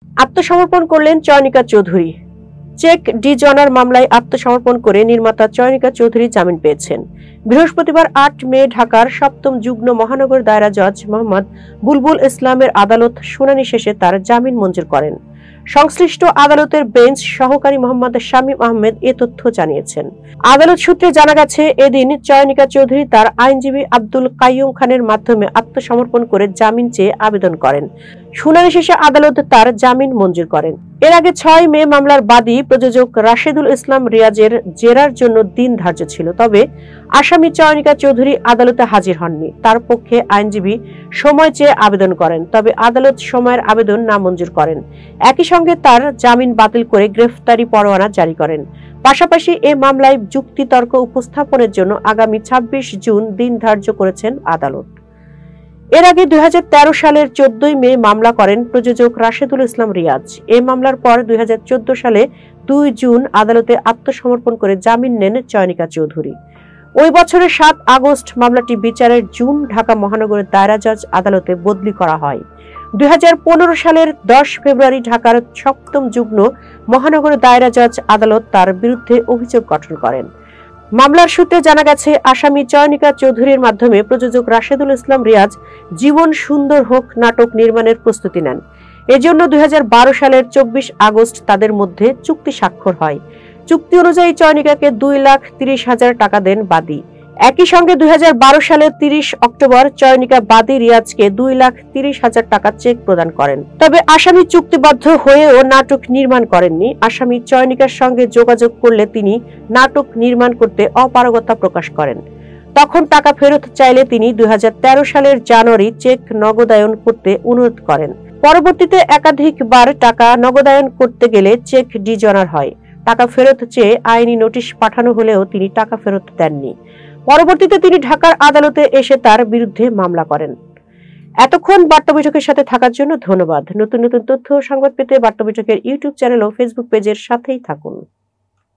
আত্মসমর্পণ করলেন Chayanika Chowdhury. Check D জনার মামলায় আত্মসমর্পণ করে নির্মাতা চয়নিকা চৌধুরী জামিন পেয়েছেন। বৃহস্পতিবার ৮ মে ঢাকার ৭ম যুগ্ম মহানগর দায়রা জজ মোহাম্মদ বুলবুল ইসলামের আদালত শুনানি শেষে তার জামিন মঞ্জুর করেন। সংশ্লিষ্ট আদালতের বেঞ্চ সহকারী মোহাম্মদ শামীম আহমেদ এ তথ্য জানিয়েছেন। আদালত সূত্রে জানা গেছে, এদিন চয়নিকা চৌধুরী তার আইনজীবী আব্দুল কাইয়ুম খানের মাধ্যমে আত্মসমর্পণ করে জামিন চেয়ে আবেদন করেন। শুনানি শেষে আদালত তার জামিন মঞ্জুর করেন। এর আগে ৬ মে মামলার বাদী প্রযোজক রাশেদুল ইসলাম রিয়াজের জেরার জন্য দিন ধার্য ছিল, তবে আসামি চয়নিকা চৌধুরী আদালতে হাজির হননি। তার পক্ষে আইনজীবী সময় চেয়ে আবেদন করেন, তবে আদালত সময়ের আবেদন নামঞ্জুর করেন। একই সঙ্গে তার জামিন বাতিল করে গ্রেফতারি পরোয়ানা জারি করেন। পাশাপাশি এ মামলায় যুক্তিতর্ক উপস্থাপনের জন্য আগামী ২৬ জুন দিন ধার্য করেছেন আদালত। এর আগে ২০১৩ সালের ১৪ মে মামলা করেন প্রযোজক রাশেদুল ইসলাম রিয়াজ। এই মামলার পর ২০১৪ সালে ২ জুন আদালতে আত্মসমর্পণ করে জামিন নেন চয়নিকা চৌধুরী। ওই বছরের ৭ আগস্ট মামলাটি বিচারের জুন ঢাকা মহানগরের দায়রা জজ আদালতে বদলি করা হয়। ২০১৫ সালের ১০ ফেব্রুয়ারি ঢাকার ৭ম যুগ্ম মহানগর দায়রা জজ আদালত তার বিরুদ্ধে অভিযোগ গঠন করেন। মামলার সূত্রে জানা গেছে, আসামি চয়নিকা চৌধুরীর মাধ্যমে প্রযোজক রাশেদুল ইসলাম রিয়াজ জীবন সুন্দর হোক নাটক নির্মাণের প্রস্তুতি নেন। এজন্য ২০১২ সালের ২৪ আগস্ট তাদের মধ্যে চুক্তি স্বাক্ষর হয়। চুক্তি অনুযায়ী চয়নিকাকে ২,৩০,০০০ টাকা দেন বাদী। একই সঙ্গে ২০১২ সালের ৩০ অক্টোবর চয়নিকা বাদী রিয়াজকে ২,৩০,০০০ টাকা চেক প্রদান করেন। তবে আসামি চুক্তিবদ্ধ হয়েও নাটক নির্মাণ করেননি। আসামি চয়নিকার সঙ্গে যোগাযোগ করলে তিনি নাটক নির্মাণ করতে অপারগতা প্রকাশ করেন। তখন টাকা ফেরত চাইলে তিনি ২০১৩ সালের জানুয়ারি চেক নগদায়ন করতে অনুরোধ করেন। পরবর্তীতে একাধিকবার টাকা নগদায়ন করতে গেলে চেক ডি জনার হয়। টাকা ফেরত চেয়ে আইনি নোটিশ পাঠানো হলেও তিনি টাকা ফেরত দেননি। পরবর্তীতে তিনি ঢাকার আদালতে এসে তার বিরুদ্ধে মামলা করেন। এতক্ষণ বার্তা বৈঠকের সাথে থাকার জন্য ধন্যবাদ। নতুন নতুন তথ্য ও সংবাদ পেতে বার্তা বৈঠকের ইউটিউব চ্যানেল ও ফেসবুক পেজের সাথেই থাকুন।